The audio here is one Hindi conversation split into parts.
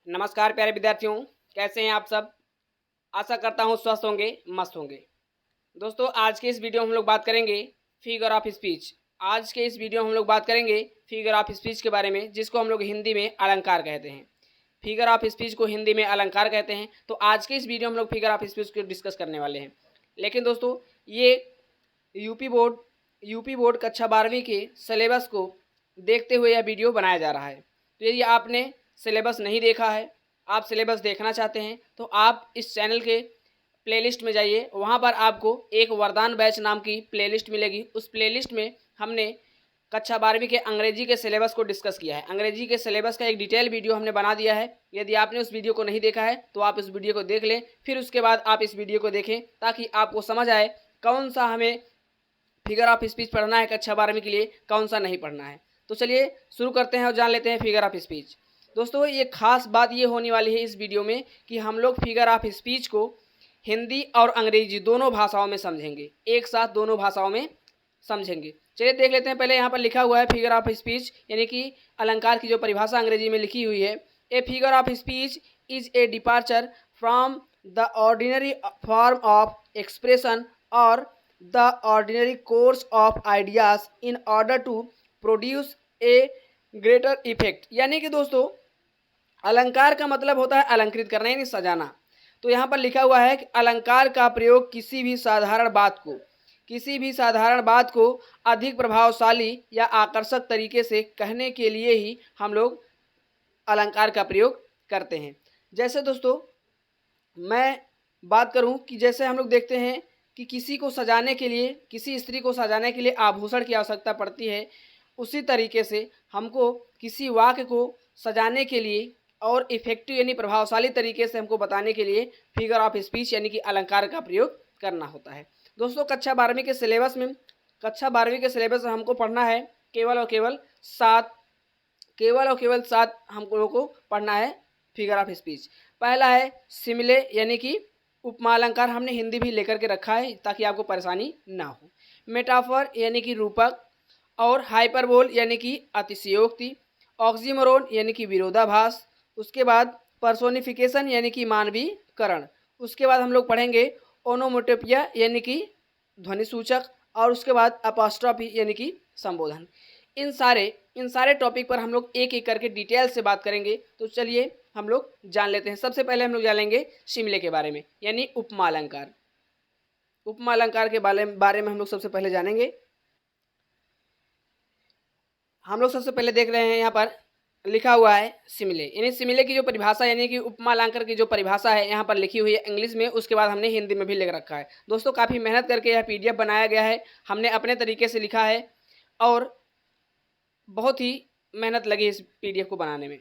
नमस्कार प्यारे विद्यार्थियों, कैसे हैं आप सब। आशा करता हूँ स्वस्थ होंगे, मस्त होंगे। दोस्तों, आज के इस वीडियो में हम लोग बात करेंगे फिगर ऑफ स्पीच। आज के इस वीडियो में हम लोग बात करेंगे फिगर ऑफ स्पीच के बारे में, जिसको हम लोग हिंदी में अलंकार कहते हैं। फिगर ऑफ स्पीच को हिंदी में अलंकार कहते हैं। तो आज के इस वीडियो में हम लोग फिगर ऑफ स्पीच को डिस्कस करने वाले हैं। लेकिन दोस्तों, ये यूपी बोर्ड कक्षा 12वीं के सिलेबस को देखते हुए यह वीडियो बनाया जा रहा है। तो यदि आपने सिलेबस नहीं देखा है, आप सिलेबस देखना चाहते हैं, तो आप इस चैनल के प्लेलिस्ट में जाइए। वहाँ पर आपको एक वरदान बैच नाम की प्लेलिस्ट मिलेगी। उस प्लेलिस्ट में हमने कक्षा 12वीं के अंग्रेजी के सिलेबस को डिस्कस किया है। अंग्रेजी के सिलेबस का एक डिटेल वीडियो हमने बना दिया है। यदि आपने उस वीडियो को नहीं देखा है तो आप इस वीडियो को देख लें, फिर उसके बाद आप इस वीडियो को देखें, ताकि आपको समझ आए कौन सा हमें फिगर ऑफ स्पीच पढ़ना है कक्षा 12वीं के लिए, कौन सा नहीं पढ़ना है। तो चलिए शुरू करते हैं और जान लेते हैं फिगर ऑफ स्पीच। दोस्तों, ये खास बात ये होने वाली है इस वीडियो में कि हम लोग फिगर ऑफ स्पीच को हिंदी और अंग्रेजी दोनों भाषाओं में समझेंगे, एक साथ दोनों भाषाओं में समझेंगे। चलिए देख लेते हैं। पहले यहाँ पर लिखा हुआ है फिगर ऑफ स्पीच यानी कि अलंकार की जो परिभाषा अंग्रेजी में लिखी हुई है। A figure of speech is a departure from the ordinary form of expression और the ordinary course of ideas in order to produce a greater effect। यानी कि दोस्तों, अलंकार का मतलब होता है अलंकृत करना यानी सजाना। तो यहाँ पर लिखा हुआ है कि अलंकार का प्रयोग किसी भी साधारण बात को अधिक प्रभावशाली या आकर्षक तरीके से कहने के लिए ही हम लोग अलंकार का प्रयोग करते हैं। जैसे दोस्तों, मैं बात करूं कि जैसे हम लोग देखते हैं कि किसी को सजाने के लिए, किसी स्त्री को सजाने के लिए आभूषण की आवश्यकता पड़ती है, उसी तरीके से हमको किसी वाक्य को सजाने के लिए और इफेक्टिव यानी प्रभावशाली तरीके से हमको बताने के लिए फिगर ऑफ स्पीच यानी कि अलंकार का प्रयोग करना होता है। दोस्तों, कक्षा 12वीं के सिलेबस में हमको पढ़ना है केवल और केवल 7 हम लोगों को पढ़ना है फिगर ऑफ स्पीच। पहला है सिमिले यानी कि उपमा अलंकार, हमने हिंदी भी लेकर के रखा है ताकि आपको परेशानी ना हो। मेटाफर यानी कि रूपक, और हाइपरबोल यानी कि अतिशयोक्ति, ऑक्सीमोरोन यानी कि विरोधाभास, उसके बाद पर्सोनिफिकेशन यानी कि मानवीकरण, उसके बाद हम लोग पढ़ेंगे ओनोमोटोपिया यानी कि ध्वनि सूचक, और उसके बाद अपॉस्ट्रॉफी यानी कि संबोधन। इन सारे टॉपिक पर हम लोग एक एक करके डिटेल से बात करेंगे। तो चलिए हम लोग जान लेते हैं। सबसे पहले हम लोग जान लेंगे शिमले के बारे में यानी उपमा अलंकार। उपमा अलंकार के बारे में हम लोग सबसे पहले जानेंगे। हम लोग सबसे पहले देख रहे हैं यहाँ पर लिखा हुआ है सिमिले, यानी सिमिले की जो परिभाषा यानी कि उपमा अलंकार की जो परिभाषा है यहाँ पर लिखी हुई है इंग्लिश में, उसके बाद हमने हिंदी में भी लिख रखा है। दोस्तों, काफ़ी मेहनत करके यह PDF बनाया गया है, हमने अपने तरीके से लिखा है और बहुत ही मेहनत लगी इस PDF को बनाने में।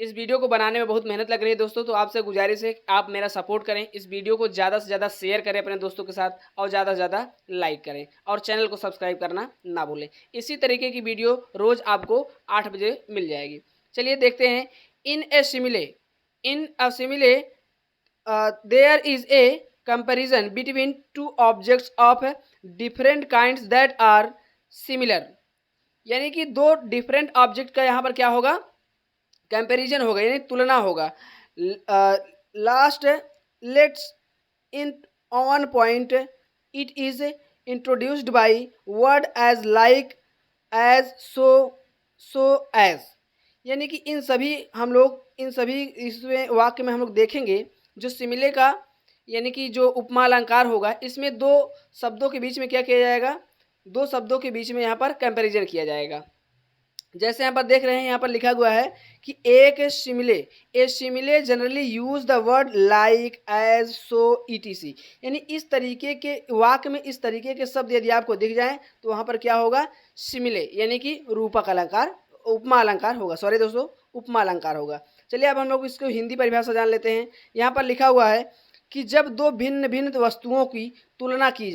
इस वीडियो को बनाने में बहुत मेहनत लग रही है दोस्तों। तो आपसे गुजारिश है कि आप मेरा सपोर्ट करें, इस वीडियो को ज़्यादा से ज़्यादा शेयर करें अपने दोस्तों के साथ, और ज़्यादा से ज़्यादा लाइक करें, और चैनल को सब्सक्राइब करना ना भूलें। इसी तरीके की वीडियो रोज़ आपको 8 बजे मिल जाएगी। चलिए देखते हैं। In a simile there is a comparison between two objects of different kinds that are similar. यानी कि दो डिफरेंट ऑब्जेक्ट का यहाँ पर क्या होगा, कंपैरिजन होगा यानी तुलना होगा। Last let's in on point it is introduced by word as like as so as. यानी कि इन सभी इसमें वाक्य में हम लोग देखेंगे जो सिमिले का यानी कि जो उपमा अलंकार होगा, इसमें दो शब्दों के बीच में क्या किया जाएगा, दो शब्दों के बीच में यहाँ पर कंपैरिजन किया जाएगा। जैसे यहाँ पर देख रहे हैं, यहाँ पर लिखा हुआ है कि a simile generally use the word like as so etc. यानी इस तरीके के वाक्य में इस तरीके के शब्द यदि आपको दिख जाएं तो वहाँ पर क्या होगा, सिमिले यानी कि रूपक अलंकार, उपमा अलंकार होगा। सॉरी दोस्तों, उपमा अलंकार होगा। चलिए अब हम लोग इसको हिंदी परिभाषा जान लेते हैं। यहाँ पर लिखा हुआ है कि जब दो भिन्न भिन्न वस्तुओं की तुलना की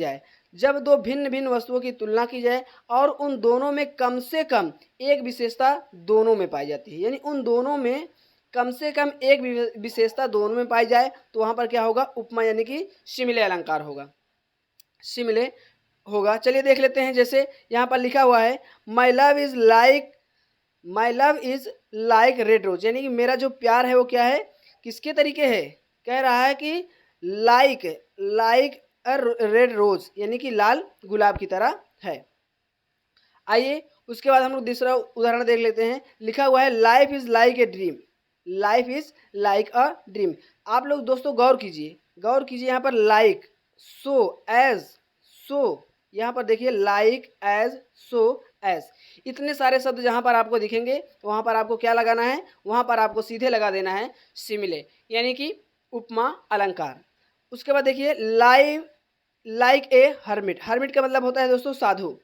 जाए और उन दोनों में कम से कम एक विशेषता दोनों में पाई जाती है, यानी उन दोनों में कम से कम एक विशेषता दोनों में पाई जाए तो वहाँ पर क्या होगा, उपमा यानी कि सिमिले अलंकार होगा। चलिए देख लेते हैं। जैसे यहाँ पर लिखा हुआ है my love is like red rose, यानी कि मेरा जो प्यार है वो क्या है, किसके तरीके है, कह रहा है कि like like a red rose, यानी कि लाल गुलाब की तरह है। आइए उसके बाद हम लोग दूसरा उदाहरण देख लेते हैं। लिखा हुआ है life is like a dream, life is like a dream. आप लोग दोस्तों गौर कीजिए, गौर कीजिए यहाँ पर लाइक, सो, एज, सो, यहाँ पर देखिए लाइक, एज, सो, एज, इतने सारे शब्द जहाँ पर आपको दिखेंगे वहाँ पर आपको क्या लगाना है, वहाँ पर आपको सीधे लगा देना है सिमिले, यानी कि उपमा अलंकार। उसके बाद देखिए लाइक ए हर्मिट, हर्मिट का मतलब होता है दोस्तों साधु।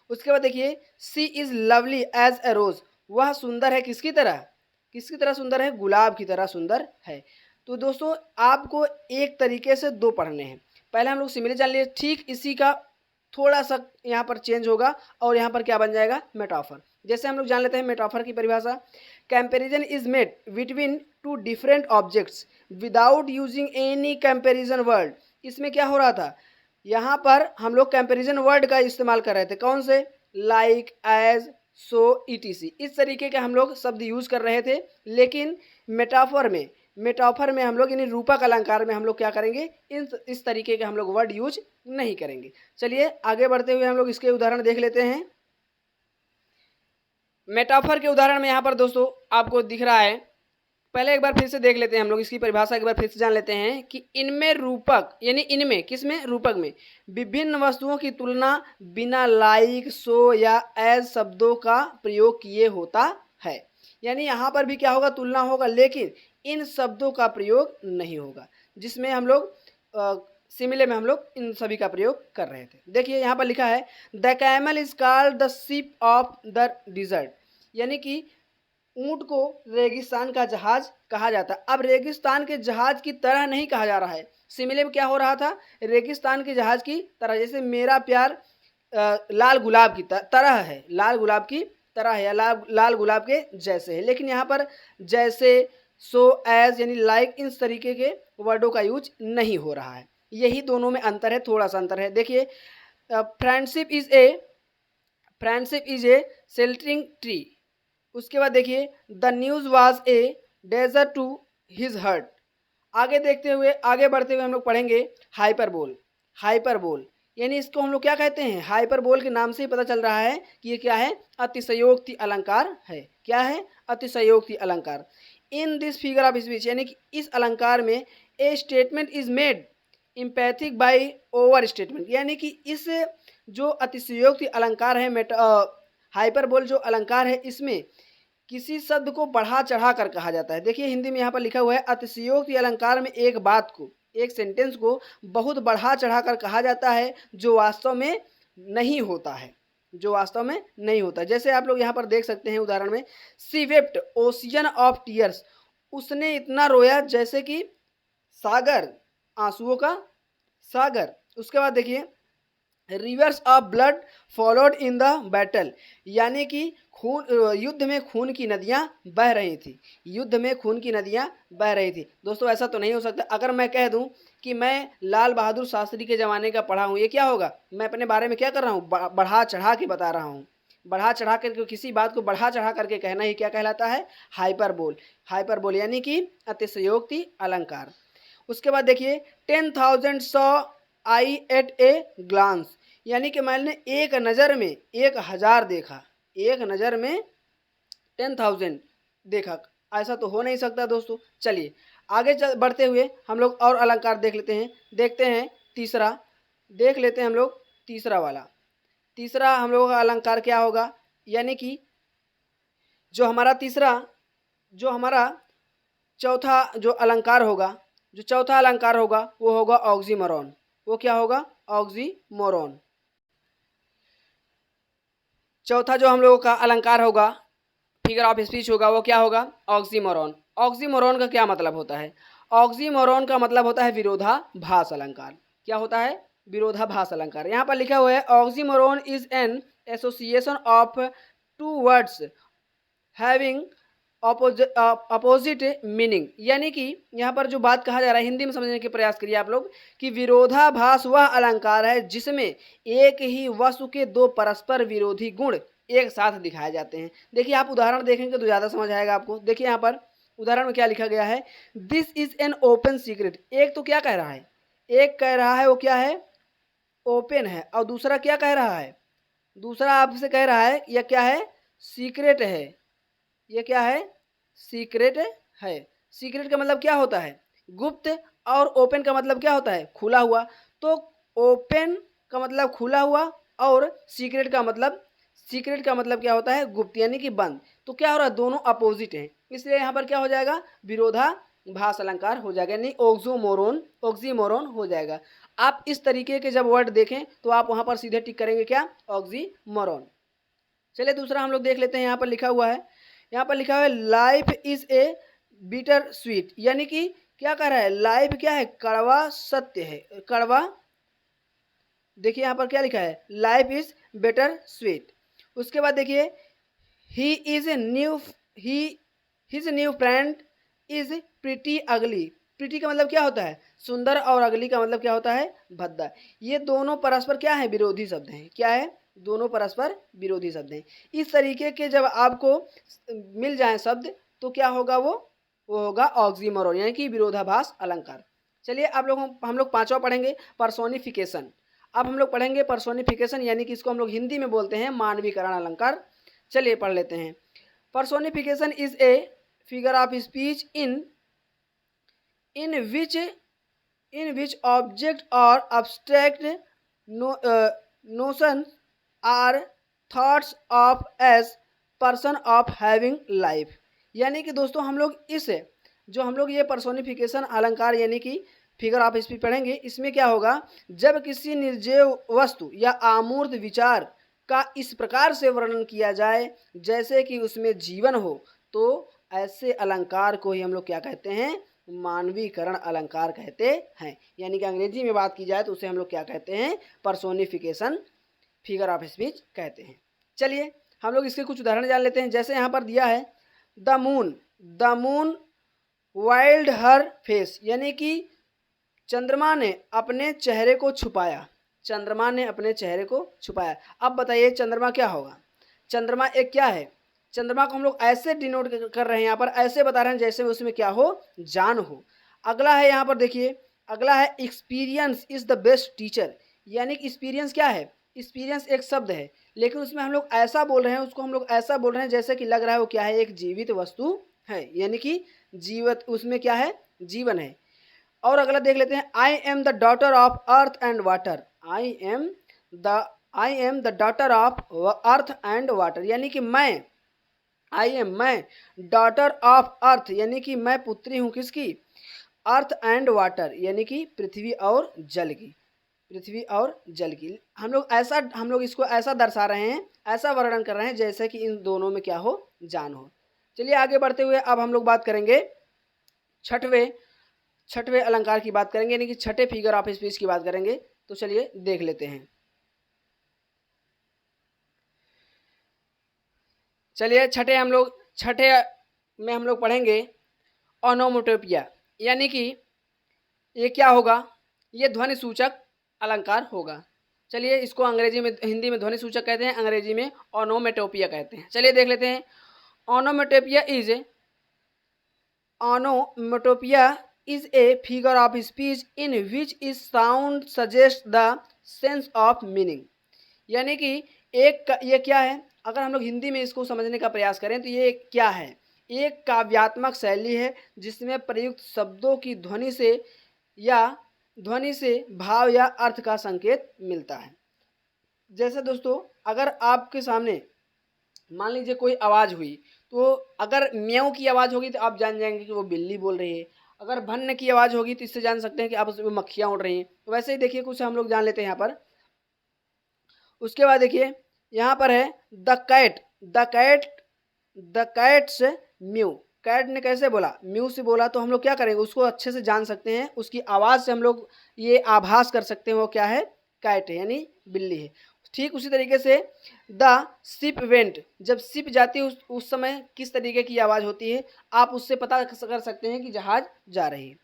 उसके बाद देखिए सी इज लवली एज ए रोज, वह सुंदर है किसकी तरह, किसकी तरह सुंदर है, गुलाब की तरह सुंदर है। तो दोस्तों आपको एक तरीके से दो पढ़ने हैं। पहले हम लोग सिमिले जान लिए, ठीक इसी का थोड़ा सा यहाँ पर चेंज होगा और यहाँ पर क्या बन जाएगा, मेटाफर। जैसे हम लोग जान लेते हैं मेटाफर की परिभाषा। Comparison is made between two different objects without using any comparison word. इसमें क्या हो रहा था, यहाँ पर हम लोग कंपैरिजन वर्ड का इस्तेमाल कर रहे थे, कौन से, लाइक, एज, सो, ईटीसी, इस तरीके के हम लोग शब्द यूज कर रहे थे। लेकिन मेटाफर में हम लोग यानी रूपक अलंकार में हम लोग क्या करेंगे, इस तरीके के हम लोग वर्ड यूज नहीं करेंगे। चलिए आगे बढ़ते हुए हम लोग इसके उदाहरण देख लेते हैं। मेटाफर के उदाहरण में यहाँ पर दोस्तों आपको दिख रहा है, पहले एक बार फिर से देख लेते हैं हम लोग इसकी परिभाषा, एक बार फिर से जान लेते हैं कि इनमें रूपक, यानी इनमें, किसमें, रूपक में विभिन्न वस्तुओं की तुलना बिना लाइक, सो या एज शब्दों का प्रयोग किए होता है। यानी यहाँ पर भी क्या होगा, तुलना होगा, लेकिन इन शब्दों का प्रयोग नहीं होगा, जिसमें हम लोग सिमिले में हम लोग इन सभी का प्रयोग कर रहे थे। देखिए यहाँ पर लिखा है the camel is called the ship of the dessert, यानी कि ऊंट को रेगिस्तान का जहाज कहा जाता है। अब रेगिस्तान के जहाज की तरह नहीं कहा जा रहा है, सिमिले में क्या हो रहा था, रेगिस्तान के जहाज की तरह, जैसे मेरा प्यार लाल गुलाब की तरह है, लाल गुलाब की तरह है या लाल गुलाब के जैसे है। लेकिन यहाँ पर जैसे, सो, एज यानी लाइक, इस तरीके के वर्डों का यूज नहीं हो रहा है। यही दोनों में अंतर है, थोड़ा सा अंतर है। देखिए friendship is a sheltering tree. उसके बाद देखिए the news was a desert to his heart. आगे देखते हुए, आगे बढ़ते हुए हम लोग पढ़ेंगे हाइपरबोल। हाइपरबोल यानी इसको हम लोग क्या कहते हैं, हाइपरबोल के नाम से ही पता चल रहा है कि ये क्या है, अतिशयोक्ति अलंकार है। क्या है, अतिशयोक्ति अलंकार। In this figure of speech, यानी कि इस अलंकार में a statement is made emphatic by over statement, यानी कि इस जो अतिशयोक्ति अलंकार है, हाइपरबोल जो अलंकार है, इसमें किसी शब्द को बढ़ा चढ़ा कर कहा जाता है। देखिए हिंदी में यहाँ पर लिखा हुआ है अतिशयोक्ति अलंकार में एक बात को, एक सेंटेंस को बहुत बढ़ा चढ़ा कर कहा जाता है जो वास्तव में नहीं होता है, जो वास्तव में नहीं होता। जैसे आप लोग यहाँ पर देख सकते हैं उदाहरण में, सी वेप्ट ओशियन ऑफ टीयर्स, उसने इतना रोया जैसे कि सागर, आंसुओं का सागर। उसके बाद देखिए reverse of blood followed in the battle, यानी कि खून, युद्ध में खून की नदियां बह रही थी, युद्ध में खून की नदियां बह रही थी। दोस्तों ऐसा तो नहीं हो सकता, अगर मैं कह दूं कि मैं लाल बहादुर शास्त्री के ज़माने का पढ़ा हूं, ये क्या होगा, मैं अपने बारे में क्या कर रहा हूं, बढ़ा चढ़ा के बता रहा हूं। बढ़ा चढ़ा करके किसी बात को बढ़ा चढ़ा करके कहना ही क्या कहलाता है, हाइपरबोल। हाइपरबोल यानी कि अतिशयोक्ति अलंकार। उसके बाद देखिए 10,000 saw I at a glance, यानी कि मैंने एक नज़र में 1,000 देखा, एक नज़र में 10,000 देखा। ऐसा तो हो नहीं सकता दोस्तों। चलिए आगे बढ़ते हुए हम लोग और अलंकार देख लेते हैं। देखते हैं तीसरा, देख लेते हैं हम लोग तीसरा वाला। तीसरा हम लोगों का अलंकार क्या होगा, यानी कि जो हमारा चौथा जो अलंकार होगा, जो चौथा अलंकार होगा वो होगा ऑक्सीमोरॉन। वो क्या होगा, ऑक्सीमोरॉन। चौथा जो हम लोगों का अलंकार होगा, फिगर ऑफ स्पीच होगा, वो क्या होगा, ऑक्सीमोरॉन। ऑक्सीमोरॉन का क्या मतलब होता है, ऑक्सीमोरॉन का मतलब होता है विरोधाभास अलंकार। क्या होता है, विरोधाभास अलंकार। यहाँ पर लिखा हुआ है oxymoron is an association of two words having opposite meaning, यानी कि यहाँ पर जो बात कहा जा रहा है, हिंदी में समझने के प्रयास करिए आप लोग, कि विरोधाभास वह अलंकार है जिसमें एक ही वस्तु के दो परस्पर विरोधी गुण एक साथ दिखाए जाते हैं। देखिए आप उदाहरण देखेंगे तो ज़्यादा समझ आएगा आपको। देखिए यहाँ पर उदाहरण में क्या लिखा गया है, this is an open secret. एक तो क्या कह रहा है, एक कह रहा है वो क्या है, ओपन है, और दूसरा क्या कह रहा है, दूसरा आपसे कह रहा है यह क्या है, सीक्रेट है। ये क्या है, सीक्रेट है। सीक्रेट का मतलब क्या होता है, गुप्त, और ओपन का मतलब क्या होता है, खुला हुआ। तो ओपन का मतलब खुला हुआ, और सीक्रेट का मतलब क्या होता है, गुप्त यानी कि बंद। तो क्या हो रहा है, दोनों अपोजिट हैं, इसलिए यहाँ पर क्या हो जाएगा, विरोधाभास अलंकार हो जाएगा, यानी ऑक्सीमोरोन हो जाएगा। आप इस तरीके के जब वर्ड देखें तो आप वहाँ पर सीधे टिक करेंगे क्या, ऑक्सीमोरोन। चलिए दूसरा हम लोग देख लेते हैं। यहाँ पर लिखा हुआ है, यहाँ पर लिखा हुआ है life is a bitter sweet, यानी कि क्या कह रहा है, लाइफ क्या है, कड़वा सत्य है, कड़वा। देखिए यहाँ पर क्या लिखा है, लाइफ इज बेटर स्वीट। उसके बाद देखिए he is new he his new friend is pretty अगली। प्रिटी का मतलब क्या होता है, सुंदर, और अगली का मतलब क्या होता है, भद्दा। ये दोनों परस्पर क्या है, विरोधी शब्द हैं। क्या है, दोनों परस्पर विरोधी शब्द हैं। इस तरीके के जब आपको मिल जाए शब्द तो क्या होगा, वो होगा ऑक्सीमोरोन, यानी कि विरोधाभास अलंकार। चलिए आप हम लोग पांचवा पढ़ेंगे, पर्सोनिफिकेशन। अब हम लोग पढ़ेंगे पर्सोनिफिकेशन, यानी कि इसको हम लोग हिंदी में बोलते हैं मानवीकरण अलंकार। चलिए पढ़ लेते हैं। Personification is a figure of speech in which object और abstract notions are thoughts of as person of having life। यानी कि दोस्तों हम लोग हम लोग ये पर्सोनिफिकेशन अलंकार यानी कि फिगर ऑफ स्पीच पढ़ेंगे, इसमें क्या होगा, जब किसी निर्जीव वस्तु या अमूर्त विचार का इस प्रकार से वर्णन किया जाए जैसे कि उसमें जीवन हो, तो ऐसे अलंकार को ही हम लोग क्या कहते हैं, मानवीकरण अलंकार कहते हैं। यानी कि अंग्रेजी में बात की जाए तो उसे हम लोग क्या कहते हैं, पर्सोनिफिकेशन फिगर ऑफ स्पीच कहते हैं। चलिए हम लोग इसके कुछ उदाहरण जान लेते हैं। जैसे यहाँ पर दिया है, the moon wild her face, यानी कि चंद्रमा ने अपने चेहरे को छुपाया, चंद्रमा ने अपने चेहरे को छुपाया। अब बताइए चंद्रमा क्या होगा, चंद्रमा एक क्या है, चंद्रमा को हम लोग ऐसे डिनोट कर रहे हैं, यहाँ पर ऐसे बता रहे हैं जैसे उसमें क्या हो, जान हो। अगला है यहाँ पर देखिए, अगला है experience is the best teacher, यानी कि एक्सपीरियंस क्या है, एक्सपीरियंस एक शब्द है लेकिन उसमें हम लोग ऐसा बोल रहे हैं, उसको हम लोग ऐसा बोल रहे हैं जैसे कि लग रहा है वो क्या है, एक जीवित वस्तु है, यानी कि जीवित, उसमें क्या है, जीवन है। और अगला देख लेते हैं, I am the daughter of earth and water, I am the daughter of earth and water, यानी कि मैं डॉटर ऑफ अर्थ, यानी कि मैं पुत्री हूँ किसकी, अर्थ एंड वाटर, यानी कि पृथ्वी और जल की, पृथ्वी और जल की। हम लोग इसको ऐसा दर्शा रहे हैं, ऐसा वर्णन कर रहे हैं जैसे कि इन दोनों में क्या हो, जान हो। चलिए आगे बढ़ते हुए अब हम लोग बात करेंगे छठवें अलंकार की बात करेंगे, यानी कि छठे फिगर ऑफ स्पीच की बात करेंगे। तो चलिए देख लेते हैं। चलिए छठे में हम लोग पढ़ेंगे ओनोमोटोपिया, यानी कि ये क्या होगा, ये ध्वनि सूचक अलंकार होगा। चलिए इसको हिंदी में ध्वनि सूचक कहते हैं, अंग्रेजी में ओनोमेटोपिया कहते हैं। चलिए देख लेते हैं। Onomatopoeia is a figure of speech in which is sound suggest the sense of meaning, यानी कि ये क्या है, अगर हम लोग हिंदी में इसको समझने का प्रयास करें तो ये क्या है, एक काव्यात्मक शैली है जिसमें प्रयुक्त शब्दों की ध्वनि से भाव या अर्थ का संकेत मिलता है। जैसे दोस्तों अगर आपके सामने मान लीजिए कोई आवाज़ हुई, तो अगर म्याऊं की आवाज़ होगी तो आप जान जाएंगे कि वो बिल्ली बोल रही है, अगर भन्न की आवाज़ होगी तो इससे जान सकते हैं कि आप उसमें मक्खियाँ उड़ रही हैं। तो वैसे ही देखिए कुछ हम लोग जान लेते हैं यहाँ पर। उसके बाद देखिए यहाँ पर है द कैट्स म्यू, कैट ने कैसे बोला, म्यू से बोला, तो हम लोग क्या करेंगे, उसको अच्छे से जान सकते हैं, उसकी आवाज़ से हम लोग ये आभास कर सकते हैं वो क्या है, कैट है, यानी बिल्ली है। ठीक उसी तरीके से द शिप वेंट, जब शिप जाती है उस समय किस तरीके की आवाज़ होती है, आप उससे पता कर सकते हैं कि जहाज़ जा रही है।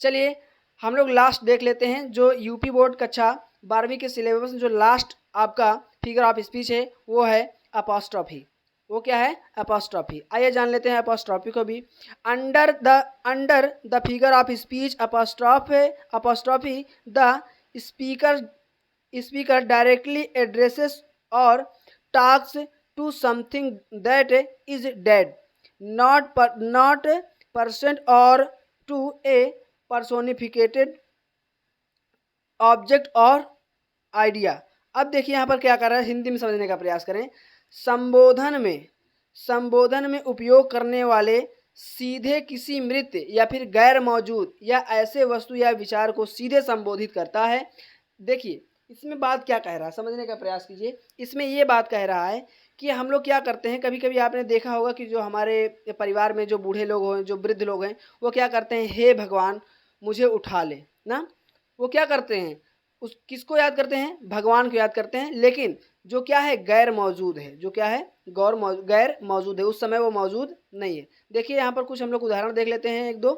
चलिए हम लोग लास्ट देख लेते हैं, जो यूपी बोर्ड कक्षा 12वीं के सिलेबस में जो लास्ट आपका फिगर ऑफ स्पीच है वो है अपॉस्ट्रॉफी। वो क्या है? अपॉस्ट्रॉफी। आइए जान लेते हैं अपॉस्ट्रॉफी को भी। Under the figure of speech apostrophe the speaker directly addresses और talks to something that is dead, not present और टू ए पर्सोनिफिकेटेड ऑब्जेक्ट और आइडिया। अब देखिए यहाँ पर क्या कर रहा है, हिंदी में समझने का प्रयास करें। संबोधन में उपयोग करने वाले सीधे किसी मृत या फिर गैर मौजूद या ऐसे वस्तु या विचार को सीधे संबोधित करता है। देखिए इसमें बात क्या कह रहा है, समझने का प्रयास कीजिए। इसमें ये बात कह रहा है कि हम लोग क्या करते हैं, कभी कभी आपने देखा होगा कि जो हमारे परिवार में जो बूढ़े लोग हैं, जो वृद्ध लोग हैं, वो क्या करते हैं, हे भगवान मुझे उठा ले ना। वो क्या करते हैं, उस किसको याद करते हैं? भगवान को याद करते हैं। लेकिन जो क्या है, गैर मौजूद है, जो क्या है, गैर मौजूद है, उस समय वो मौजूद नहीं है। देखिए यहाँ पर कुछ हम लोग उदाहरण देख लेते हैं, एक दो।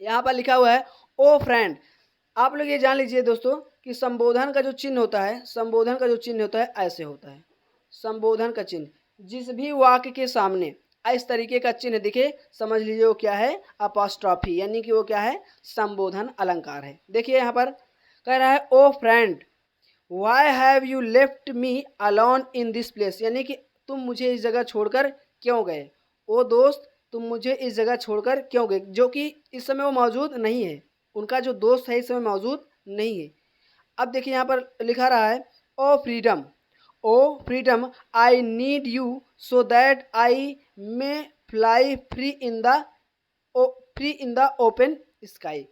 यहाँ पर लिखा हुआ है ओ फ्रेंड। आप लोग ये जान लीजिए दोस्तों कि संबोधन का जो चिन्ह होता है, संबोधन का जो चिन्ह होता है ऐसे होता है। संबोधन का चिन्ह जिस भी वाक्य के सामने इस तरीके का चिन्ह दिखे, समझ लीजिए वो क्या है, अपॉस्ट्रॉफी, यानी कि वो क्या है, संबोधन अलंकार है। देखिए यहाँ पर कह रहा है O friend why have you left me alone in this place, यानी कि तुम मुझे इस जगह छोड़कर क्यों गए। ओ दोस्त तुम मुझे इस जगह छोड़कर क्यों गए, जो कि इस समय वो मौजूद नहीं है। उनका जो दोस्त है इस समय मौजूद नहीं है। अब देखिए यहाँ पर लिखा रहा है O freedom I need you so that I may fly free in the open sky.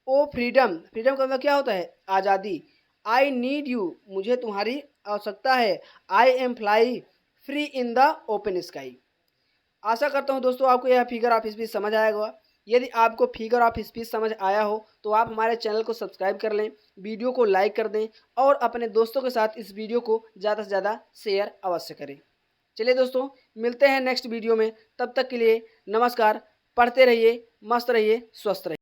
O freedom, freedom का मतलब क्या होता है, आज़ादी। आई नीड यू, मुझे तुम्हारी आवश्यकता है। I am fly free in the open sky. आशा करता हूँ दोस्तों आपको यह फिगर ऑफ स्पीच समझ आएगा। यदि आपको फिगर ऑफ स्पीच समझ आया हो तो आप हमारे चैनल को सब्सक्राइब कर लें, वीडियो को लाइक कर दें और अपने दोस्तों के साथ इस वीडियो को ज़्यादा से ज़्यादा शेयर अवश्य करें। चलिए दोस्तों मिलते हैं नेक्स्ट वीडियो में, तब तक के लिए नमस्कार। पढ़ते रहिए, मस्त रहिए, स्वस्थ रहिए।